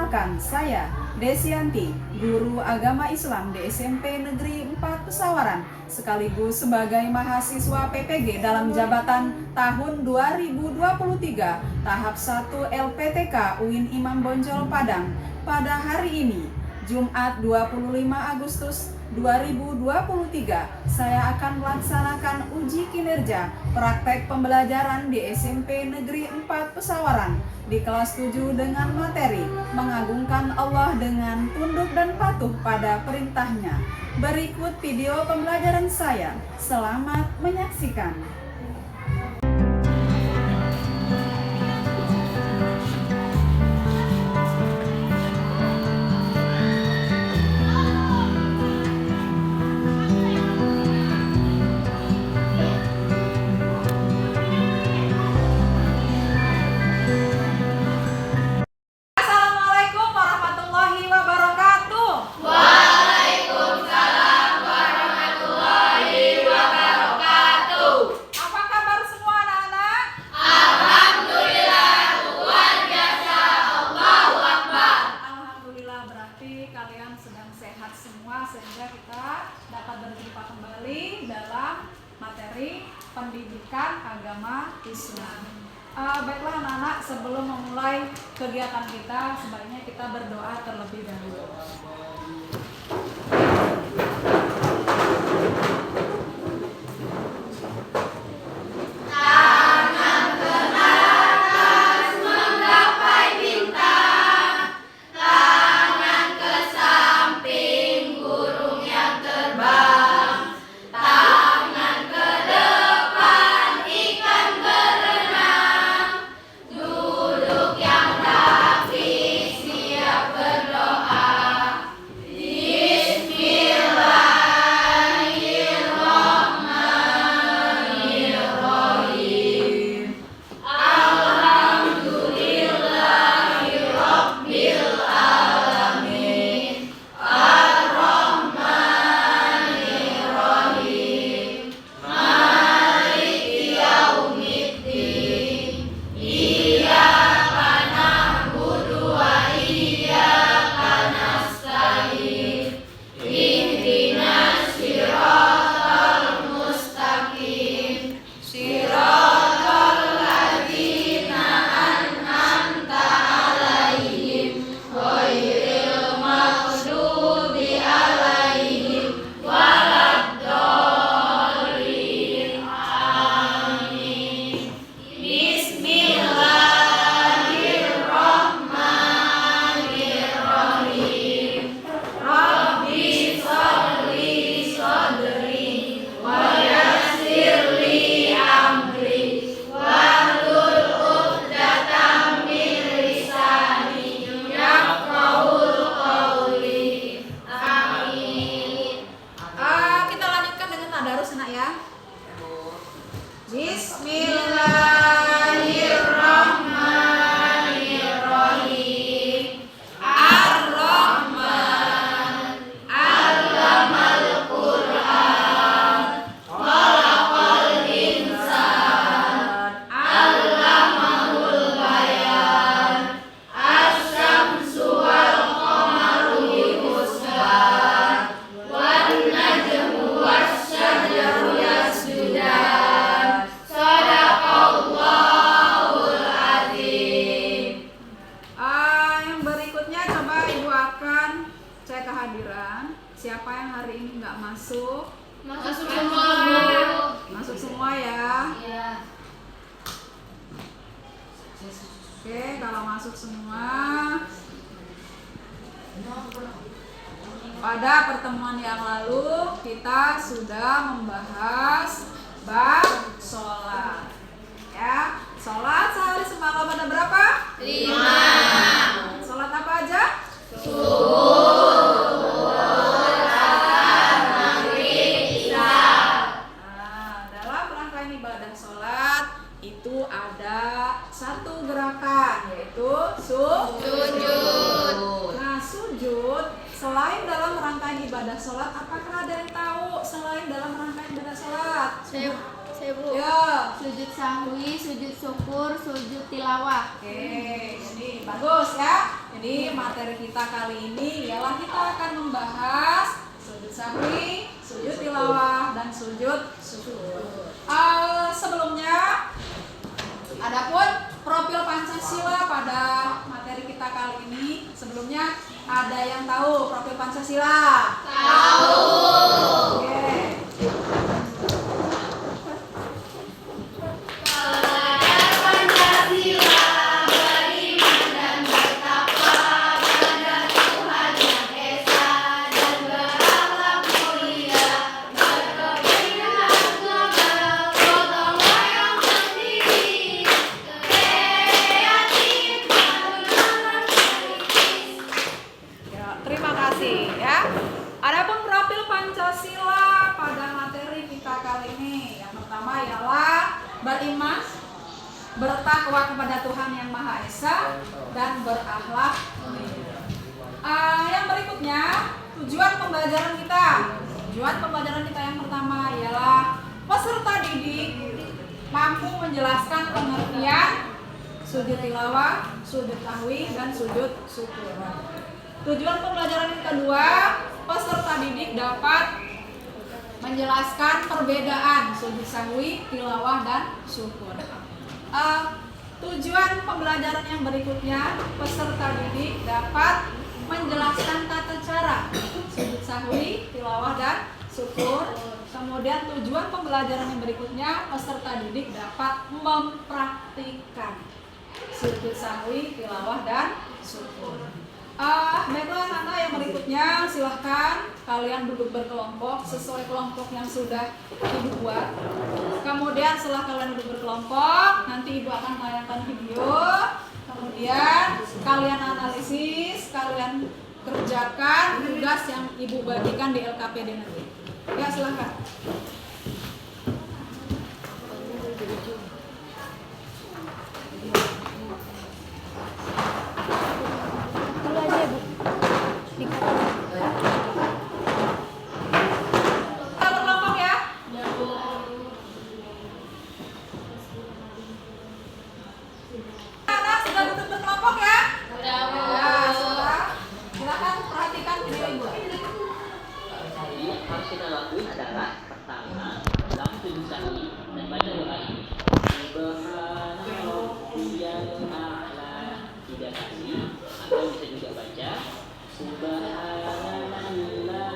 Perkenalkan, saya Desianti, guru agama Islam di SMP Negeri 4 Pesawaran, sekaligus sebagai mahasiswa PPG dalam jabatan tahun 2023, tahap 1 LPTK UIN Imam Bonjol Padang. Pada hari ini, Jumat 25 Agustus 2023, saya akan melaksanakan uji kinerja praktek pembelajaran di SMP Negeri 4 Pesawaran di kelas 7 dengan materi mengagungkan Allah dengan tunduk dan patuh pada perintahnya. Berikut video pembelajaran saya. Selamat menyaksikan. Kalian sedang sehat semua sehingga kita dapat berjumpa kembali dalam materi pendidikan agama Islam. Baiklah anak-anak, sebelum memulai kegiatan kita, sebaiknya kita berdoa terlebih dahulu. Bismillahirrahmanirrahim. Ar-Rahman, Allamal Qur'an, Khalaqal insan, Allamahul bayan, Asy-syamsu wal qamaru bihusban, wan najmu wasy-syajaru yasjudan. Yang berikutnya coba Ibu akan cek kehadiran. Siapa yang hari ini nggak masuk? Masuk semua. Masuk semua ya. Iya. Oke, kalau masuk semua. Pada pertemuan yang lalu kita sudah membahas bab sholat. Ya, sholat sehari semalam ada berapa? 5. Sholat apa aja? Subuh, asar, maghrib, isya. Dalam rangkaian ibadah sholat itu ada satu gerakan, yaitu sujud. Nah, sujud selain dalam rangkaian ibadah sholat, apakah ada yang tahu selain dalam rangkaian ibadah sholat? Saya Bu. Ya. Sujud sahwi, sujud syukur, sujud tilawah. Oke, jadi bagus ya. Jadi materi kita kali ini ialah kita akan membahas sujud sahwi, sujud tilawah, dan sujud syukur. Sebelumnya, adapun profil Pancasila pada materi kita kali ini, sebelumnya ada yang tahu profil Pancasila? Tahu. Oke. Terima kasih ya. Adapun profil Pancasila pada materi kita kali ini, yang pertama ialah beriman, bertakwa kepada Tuhan Yang Maha Esa, dan berakhlak mulia. Yang berikutnya, tujuan pembelajaran kita. Tujuan pembelajaran kita yang pertama ialah peserta didik mampu menjelaskan pengertian sujud tilawah, sujud sahwi, dan sujud syukur. Tujuan pembelajaran yang kedua, peserta didik dapat menjelaskan perbedaan sujud sahwi, tilawah, dan syukur. Tujuan pembelajaran yang berikutnya, peserta didik dapat menjelaskan tata cara sujud sahwi, tilawah, dan syukur. Kemudian tujuan pembelajaran yang berikutnya, peserta didik dapat mempraktikkan sujud sahwi, tilawah, dan syukur. Baiklah anak-anak, yang berikutnya silahkan kalian duduk berkelompok sesuai kelompok yang sudah ibu buat. Kemudian setelah kalian duduk berkelompok, nanti ibu akan tayangkan video. Kemudian kalian analisis, kalian kerjakan tugas yang ibu bagikan di LKPD nanti. Ya, silahkan. Kita lakuin adalah pertama langsung sujud sahwi dan baca doa ini. Subhanallahiyal a'la 3 kali, atau bisa juga baca Subhanallah la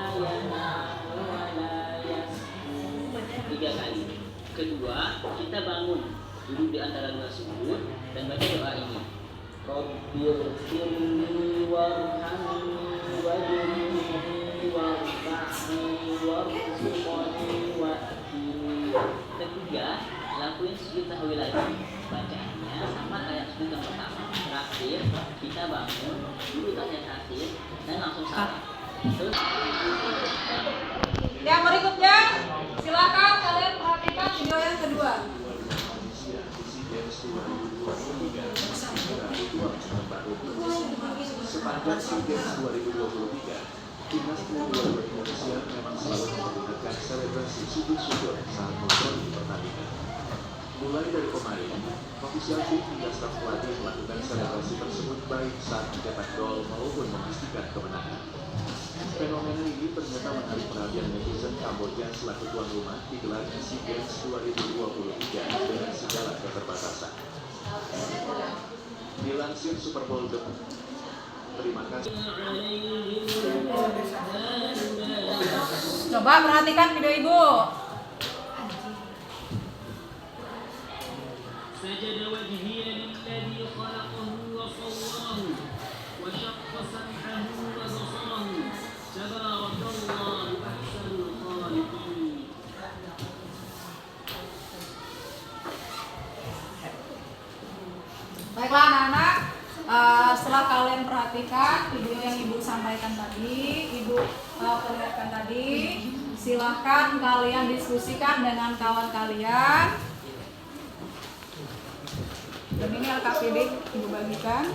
3 kali. Kedua, kita bangun, duduk di antara dua sujud dan baca doa ini. Rabbighfirli warhamni waj'alni warfa'ni warzuqni wahdini. Ketiga, lakuin sujud sahwi lagi. Bacaannya sama kayak sujud yang pertama. Terakhir, kita bangun, duduk tahiyat akhir, dan langsung salam. Terus yang berikutnya, silakan kalian perhatikan video yang kedua. Sepanjang SEA Games 2023, Timnas U22 Indonesia memang selalu mempergunakan selebrasi sujud-sujud saat menonton pertandingan. Mulai dari kemarin, ofisial tim hingga staf pelatih melakukan selebrasi tersebut baik saat mencetak gol maupun memastikan kemenangan. Fenomena ini ternyata menarik perhatian netizen Kamboja selaku tuan rumah digelarnya SEA Games 2023 dengan segala keterbatasan. Dilansir Superbowl.com. Terima kasih. Coba perhatikan video ibu. سجد وجهي للذي خلقه وصوره وشق سمعه وبصره تبارك الله أحسن الخالقين. Baiklah anak-anak, setelah kalian perhatikan video yang ibu sampaikan tadi, ibu perlihatkan tadi, silahkan kalian diskusikan dengan kawan kalian. Dan ini LKPD ibu bagikan.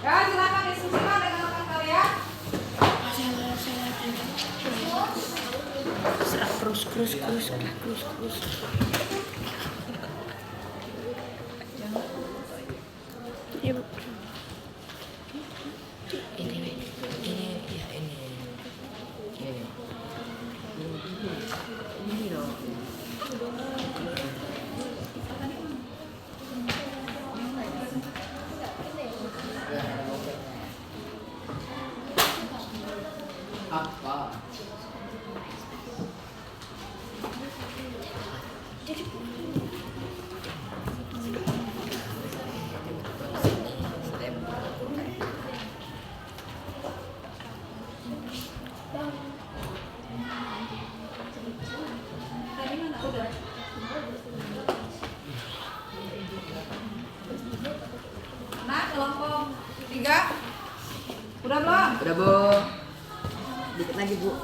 Ya, silakan diskusikan dengan rekan kalian. Tadi mana? Udah. Nah, kelompok 3. Udah belum? Udah Bu. Dikit lagi Bu.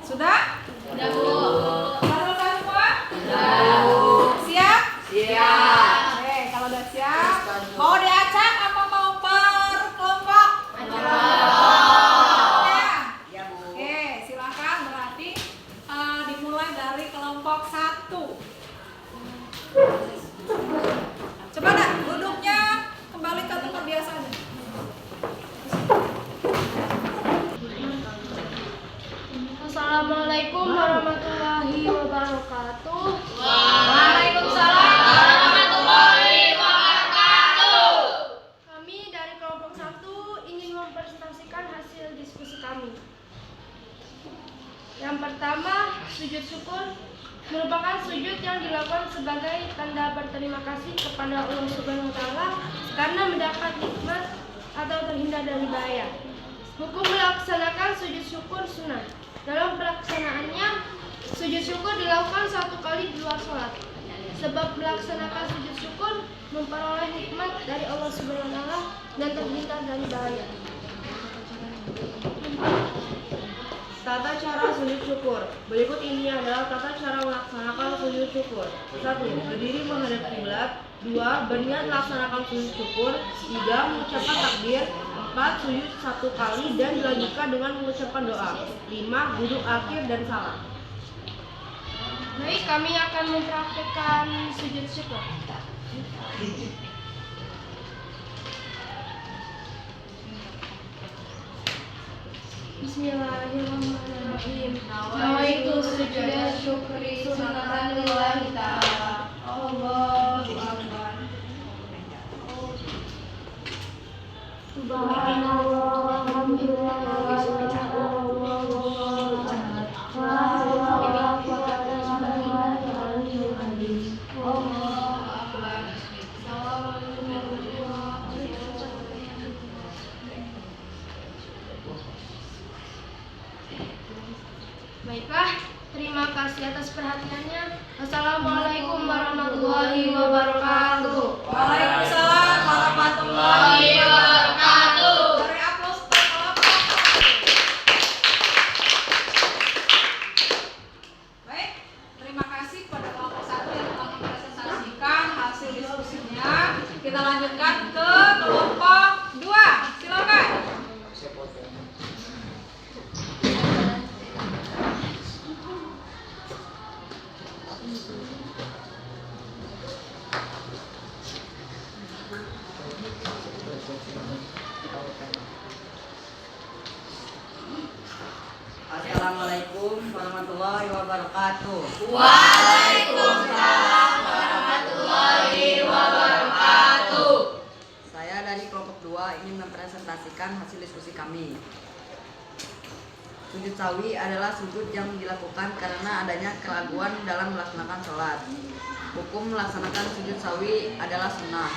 Sudah? Udah, Bu. Sudah selesai semua? Udah. Siap? Siap. Oke, kalau udah siap, mau diacak apa mau per kelompok? Ya. Ya Bu. Oke, silakan berarti dimulai dari kelompok 1. Coba dah duduknya kembali ke tempat biasanya. Assalamualaikum warahmatullahi wabarakatuh. Waalaikumsalam warahmatullahi wabarakatuh. Kami dari kelompok 1 ingin mempresentasikan hasil diskusi kami. Yang pertama, sujud syukur merupakan sujud yang dilakukan sebagai tanda berterima kasih kepada Allah Subhanahu wa taala karena mendapat nikmat atau terhindar dari bahaya. Hukum melaksanakan sujud syukur sunnah. Dalam pelaksanaannya, sujud syukur dilakukan 1 kali di luar sholat. Sebab melaksanakan sujud syukur memperoleh nikmat dari Allah Subhanahu wa taala dan terhindar dari bahaya. Tata cara sujud syukur. Berikut ini adalah tata cara melaksanakan sujud syukur. 1. Berdiri menghadap kiblat. 2. Berniat melaksanakan sujud syukur. 3. Mengucapkan takbir. 4. Sujud 1 kali dan dilanjutkan dengan mengucapkan doa. 5. Duduk akhir dan salam. Baik, kami akan mempraktikkan sujud syukur. Bismillahirrahmanirrahim. Nawaitu sujuda syukri sunatan lillahi ta'ala. Allahu akbar. Subhanallah walhamdulillah wa la ilaha Baiklah, terima kasih atas perhatiannya. Assalamualaikum warahmatullahi wabarakatuh. Waalaikumsalam warahmatullahi wabarakatuh. Beri aplaus untuk kelompok 1. Baik, terima kasih kepada kelompok 1 yang telah mempresentasikan hasil diskusinya. Kita lanjutkan ke kelompok 2. Silakan. Assalamualaikum warahmatullahi wabarakatuh. Waalaikumsalam warahmatullahi wabarakatuh. Saya dari kelompok 2 ingin mempresentasikan hasil diskusi kami. Sujud sawi adalah sujud yang dilakukan karena adanya keraguan dalam melaksanakan sholat. Hukum melaksanakan sujud sawi adalah sunnah.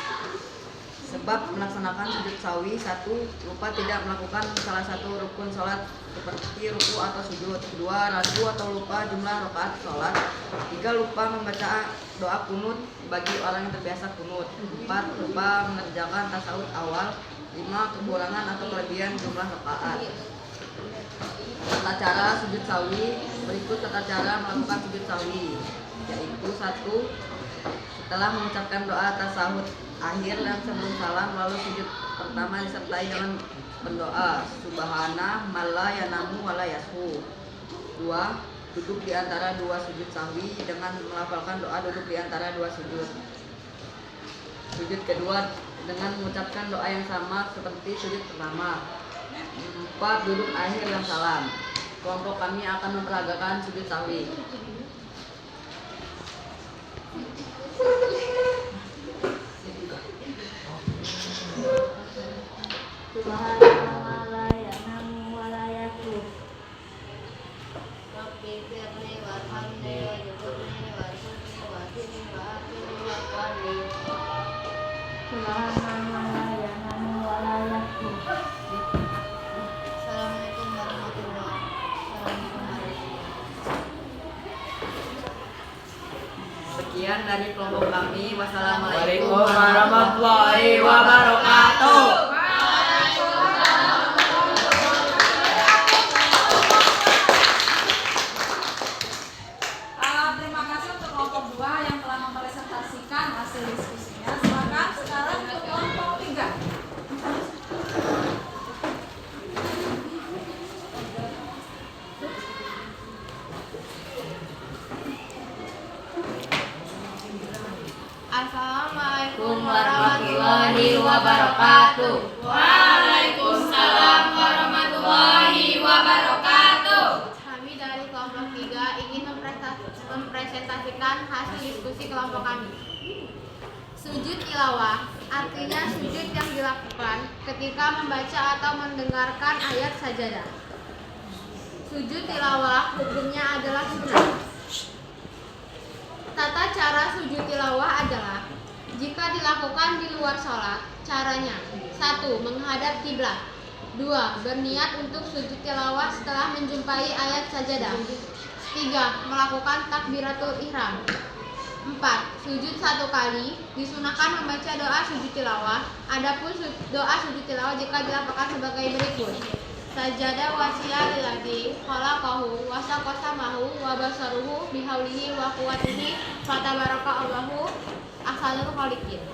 Sebab melaksanakan sujud sawi: 1. Lupa tidak melakukan salah satu rukun sholat seperti ruku atau sujud. 2. Ragu atau lupa jumlah rakaat sholat. 3. Lupa membaca doa kunut bagi orang yang terbiasa kunut. 4. Lupa mengerjakan tasawuf awal. 5. Kekurangan atau kelebihan jumlah rakaat. Tata cara sujud sawi: berikut tata cara melakukan sujud sawi, yaitu 1. Setelah mengucapkan doa tasahud akhir dan sebelum salam, lalu sujud pertama disertai dengan berdoa subhana malla yanamu wala yashu. 2. Duduk di antara dua sujud sahwi dengan melafalkan doa duduk di antara dua sujud. Sujud kedua dengan mengucapkan doa yang sama seperti sujud pertama. 4. Duduk akhir dan salam. Kelompok kami akan memperagakan sujud sahwi. Assalamualaikum warahmatullahi wabarakatuh. Sekian dari kelompok kami. Wassalamualaikum warahmatullahi wabarakatuh. Terima kasih untuk kelompok 2 yang telah mempresentasikan hasil diskusinya. Silakan sekarang untuk kelompok 3. Assalamualaikum warahmatullahi wabarakatuh. Waalaikumsalam warahmatullahi wabarakatuh. Kami dari kelompok 3 ingin mempresentasikan hasil diskusi kelompok kami. Sujud tilawah artinya sujud yang dilakukan ketika membaca atau mendengarkan ayat sajadah. Sujud tilawah hukumnya adalah sunnah. Tata cara sujud tilawah adalah jika dilakukan di luar sholat, caranya 1. Menghadap kiblat. 2. Berniat untuk sujud tilawah setelah menjumpai ayat sajadah. 3. Melakukan takbiratul ihram. 4. Sujud 1 kali, disunahkan membaca doa sujud tilawah. Adapun doa sujud tilawah jika dilakukan sebagai berikut: sajada wasya lillahi khalaqahu wa saqasamahu wa basaruhu bihaulihi wa quwwatihi fatabaraka Allahu ahsanul khaliqin.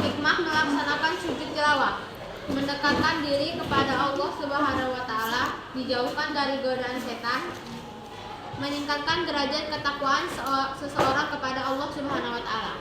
Hikmah melaksanakan sujud tilawah: mendekatkan diri kepada Allah Subhanahu wa taala, dijauhkan dari godaan setan, meningkatkan derajat ketakwaan seseorang kepada Allah Subhanahu wa taala.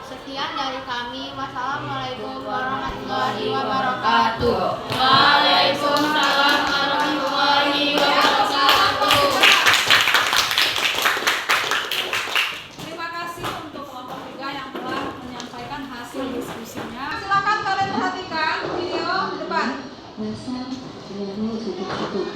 Sekian dari kami. Wassalamualaikum warahmatullahi wabarakatuh. Waalaikumsalam warahmatullahi wabarakatuh. Terima kasih untuk kelompok 3 yang telah menyampaikan hasil diskusinya. Silakan kalian perhatikan video depan. Dasar ilmu sujud syukur.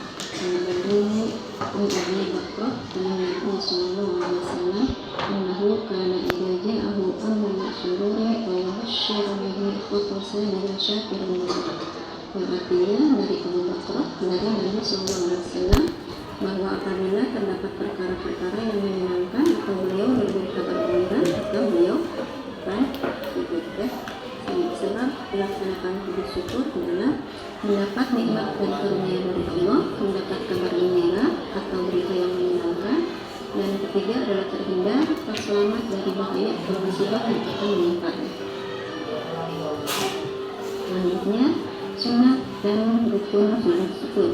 Menurut Abu Bakar Nabi sallallahu alaihi wasallam, innahu kana idza ja'ahu amrun surura wa bashara bihi khutusan ila syakirun. Artinya dari Abu Bakar dari Nabi sallallahu alaihi wasallam bahwa apabila terdapat perkara-perkara yang menyenangkan atau beliau memberi kabar gembira atau beliau akan sujud. Sebab melaksanakan sujud syukur adalah mendapat nikmat dan karunia dari Allah, mendapat kabar gembira atau berita yang menyenangkan, dan ketiga adalah terhindar atau selamat dari bahaya atau musibah yang akan menimpanya. Selanjutnya, sunat dan rukun sujud syukur.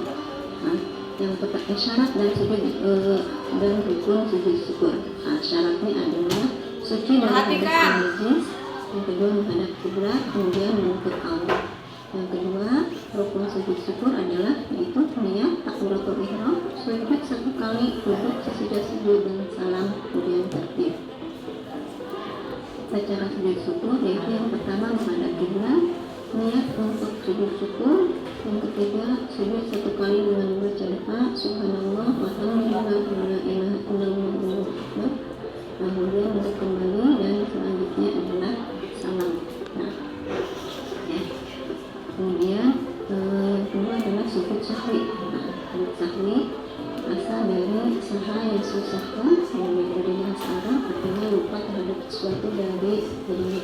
yang pertama syarat dan sujud dan rukun sujud syukur. Syaratnya adalah suci dari hadas najis, yang kedua menghadap kiblat, kemudian menutup aurat. Yang kedua, rukun sujud syukur adalah yaitu niat takbiratul ihram, sujud 1 kali, duduk sesudah sujud dan salam, kemudian tertib. Cara sujud syukur yaitu yang pertama menghadap kiblat, niat untuk sujud syukur. Yang ketiga, sujud 1 kali dengan membaca doa subhanallah walhamdulillah wala ilaha illallah. Kemudian untuk kembali dan selanjutnya adalah salam. Kemudian yang kedua adalah sujud sahwi. Sujud sahwi asal dari saha yang susahkan, yang dari bahasa Arab artinya lupa terhadap sesuatu dari dirinya.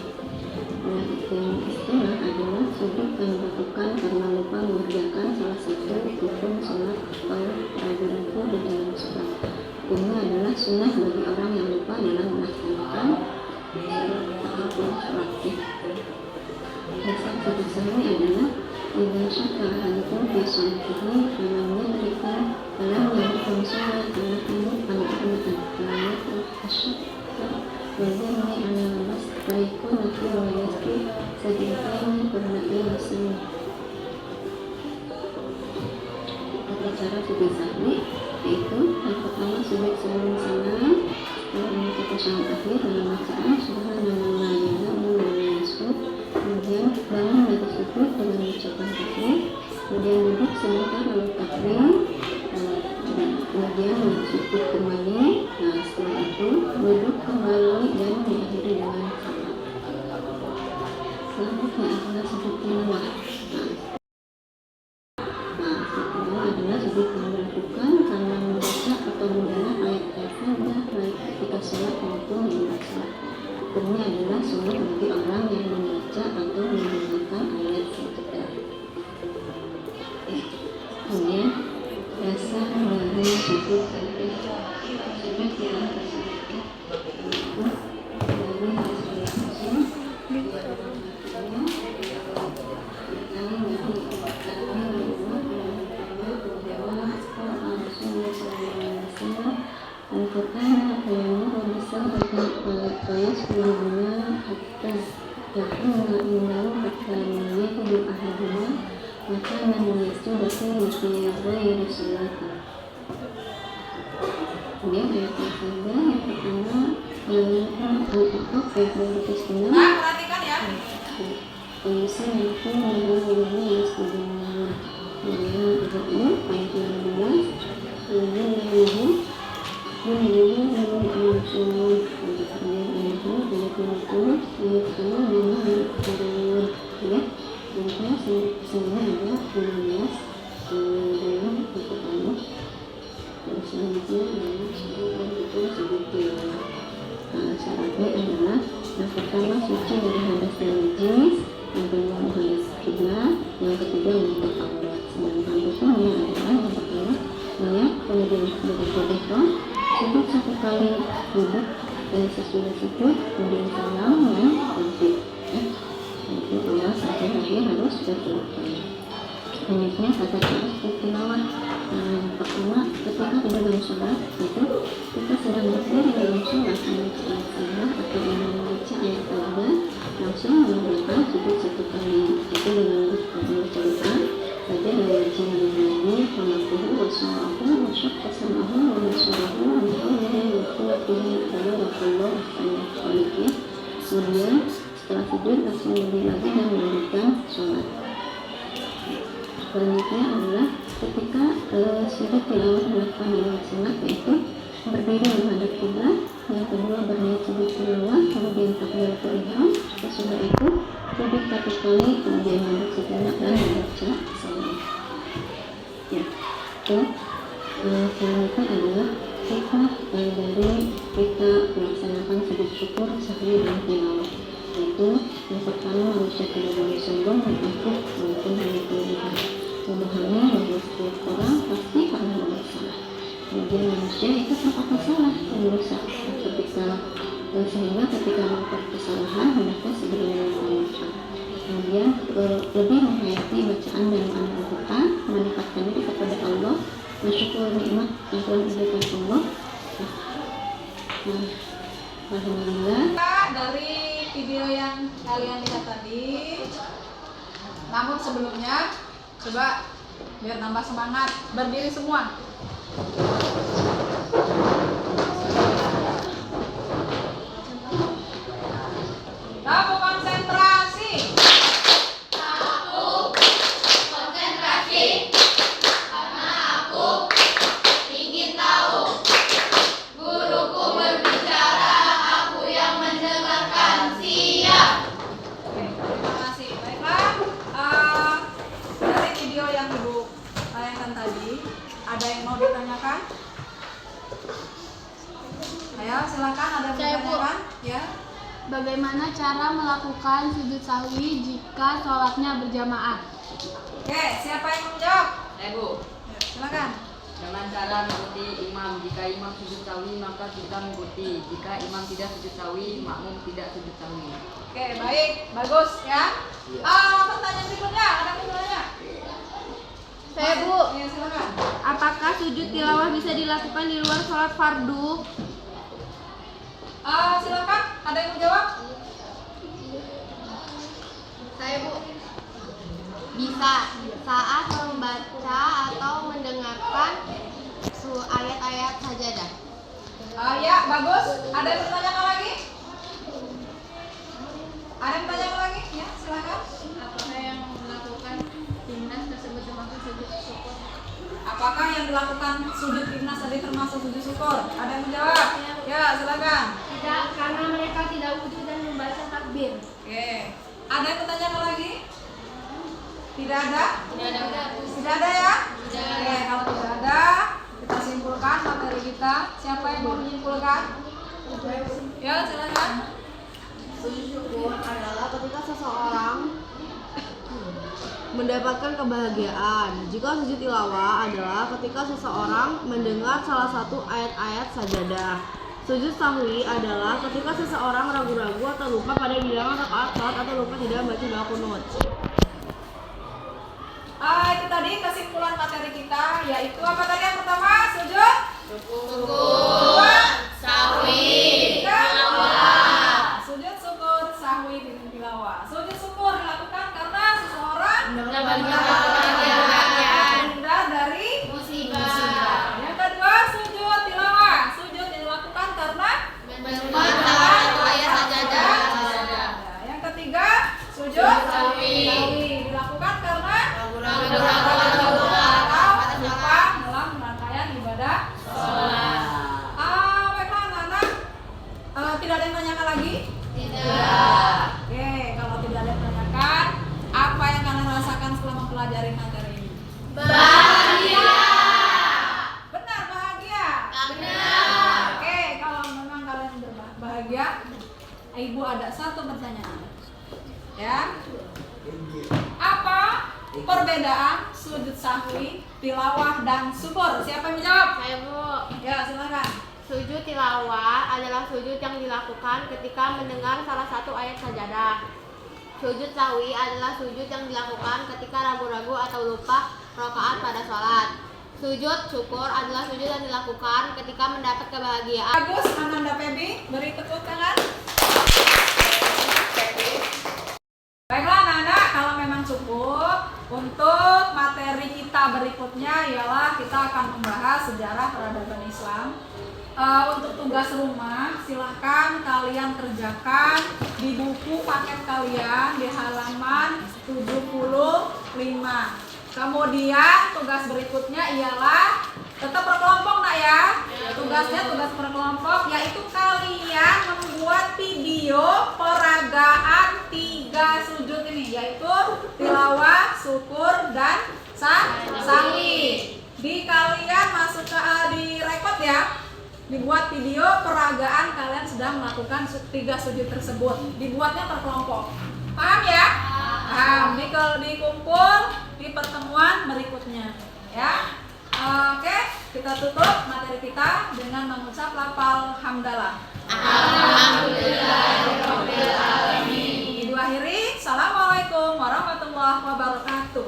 Yang istilah adalah sujud yang dilakukan karena lupa mengerjakan salah satu rukun sholat atau ragu-ragu di dalam sholat. Hukumnya adalah sunnah bagi orang yang lupa dalam melaksanakan apapun sholatnya. Dasar sujud sahwi adalah idza syakka ahadukum fi sholatihi falam yadrika falam yadrikam sholat anak-anak Wajahnya anak baikku nanti wajahku sejengkanya bernafas bersama. Tata cara sujud sahwi yaitu yang pertama sujud sebelum salam, setelah kita salam akhir dalam bacaan subhanallah wa bihamdihi, kemudian bangun dari sujud dengan ucapan takbir, kemudian duduk sebentar lalu takbir, kemudian sujud kembali. Setelah itu duduk kembali dan diakhiri dengan salam. Selanjutnya adalah sujud tilawah. Selanjutnya adalah sujud yang dilakukan karena membaca atau mendengar ayat-ayat saja baik ketika sholat maupun di luar sholat. Hukumnya adalah sunnah bagi orang yang membaca atau mendengarkan ayat saja. Kemudian dasar dari sujud sahwi. Sujud yang tersebut dari hasil langsung Al-Quran yang besar ayat 10 hatta yaqulu innahu hatta yaqulu ahaduna maka yasjudu fi ghairi salati. Kemudian ayat ketiga yang pertama Al-Aqaf ayat 209. Perhatikan ya. Ayat syaratnya adalah yang pertama suci dari hadas dan najis, yang kedua menghadap kiblat, yang ketiga menutup aurat. Sedangkan rukunnya adalah yang pertama niat, kemudian berikut ihram, sujud 1 kali, duduk dan sesudah sujud, kemudian salam dan tertib. Itu awal sampai akhir harus dilakukan. Selanjutnya tata cara sujud tilawah. Yang pertama ketika di dalam sholat itu kita sedang berdiri dalam sholat membaca ayat atau membaca ayat taubat, langsung mengerjakan sujud 1 kali itu dengan membaca doa pada ayat Bismillahirrahmanirrahim Famakuhu wa su'ahu wa syakka sam'ahu wa nasurahu wa nihawlihi wa kuwatihi tabarakallahu ahsanul khaliqin. Kemudian setelah sujud langsung berdiri lagi dan melanjutkan sholat. Selanjutnya adalah ketika sujud tilawah dilakukan dalam sholat yaitu berdiri menghadap kiblat, yang kedua berniat sujud tilawah, kemudian takbiratul ihram, sesudah itu duduk 1 kali, kemudian duduk sejenak dan membaca salam. Ya, itu selanjutnya adalah hikmah dari kita melaksanakan sujud syukur sahwi dan tilawah. Yaitu yang pertama manusia tidak boleh sombong dan angkuh maupun hanya kelebihan. Memahami bahwa setiap orang pasti pernah bersalah. Kemudian manusia itu terpaksa salah dan dosa. Sehingga ketika melakukan kesalahan hendaknya segera meminta maaf. Kemudian lebih menghayati bacaan dan doa, mendekatkan diri kepada Allah bersyukur nikmat yang telah diberikan Allah. Alhamdulillah. Dari video yang kalian lihat tadi, namun sebelumnya coba biar nambah semangat, berdiri semua. Kamu konsentrasi. Oke, terima kasih. Baiklah, dari video yang Ibu tayangkan tadi, ada yang mau ditanyakan? Ayo, silakan, ada yang Saya, Bu. ditanyakan? Ya. Bagaimana cara melakukan sujud sahwi jika sholatnya berjamaah? Oke, siapa yang mau menjawab? Bu, Ya, silakan. dengan cara mengikuti imam. Jika imam sujud sahwi maka kita mengikuti. Jika imam tidak sujud sahwi, makmum tidak sujud sahwi. Oke, baik, bagus ya. Pertanyaan berikutnya, ada yang mau nanya? Saya, Bu. Ya, silakan. Apakah sujud tilawah bisa dilakukan di luar sholat fardu? Silakan, ada yang mau jawab? Saya, Bu. Bisa saat membaca atau mendengarkan ayat-ayat sajadah. Ya, bagus. Ada yang bertanyakan lagi? Ada yang bertanyakan lagi? Ya, silakan. Apakah yang melakukan timnas tersebut termasuk sujud syukur? Apakah yang dilakukan sujud timnas tadi termasuk sujud syukur? Ada yang menjawab? Ya, silakan. Tidak, karena mereka tidak wudhu dan membaca takbir. Oke. Ada yang bertanyakan lagi? Tidak ada? Tidak ada ya? Oke, kalau tidak ada, kita simpulkan materi kita. Siapa yang mau menyimpulkan? Ya, silakan. Sujud syukur adalah ketika seseorang mendapatkan kebahagiaan. Jika sujud tilawah adalah ketika seseorang mendengar salah satu ayat-ayat sajadah. Sujud sahwi adalah ketika seseorang ragu-ragu atau lupa pada bilangan rakaat salat atau lupa tidak membaca doa kunut. Itu tadi kesimpulan materi kita, yaitu apa tadi yang pertama? Sujud syukur, sahwi, tilawah. Sujud syukur, sahwi, dengan tilawah. Sujud syukur dilakukan karena seseorang terhindar dari musibah. Yang kedua, sujud tilawah. Sujud dilakukan karena Yang ketiga, sujud sahwi dilakukan karena atau lupa dalam rangkaian ibadah sholat. Baiklah anak-anak, tidak ada yang menanyakan lagi? Tidak. Oke, kalau tidak ada yang menanyakan, apa yang kalian rasakan setelah mempelajari materi ini? Bahagia. Benar, bahagia. Benar. Oke, kalau memang kalian bahagia, Ibu ada satu pertanyaan. Ya. Apa perbedaan sujud sahwi, tilawah, dan syukur? Siapa yang menjawab? Saya, Bu. Ya, silakan. Sujud tilawah adalah sujud yang dilakukan ketika mendengar salah satu ayat sajadah. Sujud sahwi adalah sujud yang dilakukan ketika ragu-ragu atau lupa rakaat pada sholat. Sujud syukur adalah sujud yang dilakukan ketika mendapat kebahagiaan. Bagus, Ananda Febi, beri tepuk tangan. Baiklah anak-anak, kalau memang cukup, untuk materi kita berikutnya ialah kita akan membahas sejarah peradaban Islam. Untuk tugas rumah, silahkan kalian kerjakan di buku paket kalian di halaman 75. Kemudian tugas berikutnya ialah tetap berkelompok nak ya. Tugasnya tugas berkelompok, yaitu kalian membuat video peragaan 3 sujud ini, yaitu tilawah, syukur, dan sahwi. Di kalian masuk ke di record ya. Dibuat video peragaan kalian sedang melakukan 3 sujud tersebut. Dibuatnya per kelompok. Paham ya? Paham. Dikumpul di pertemuan berikutnya. Ya. Oke, kita tutup materi kita dengan mengucap lafal hamdalah. Alhamdulillahirabbil alamin. Ibu akhiri, assalamualaikum warahmatullahi wabarakatuh.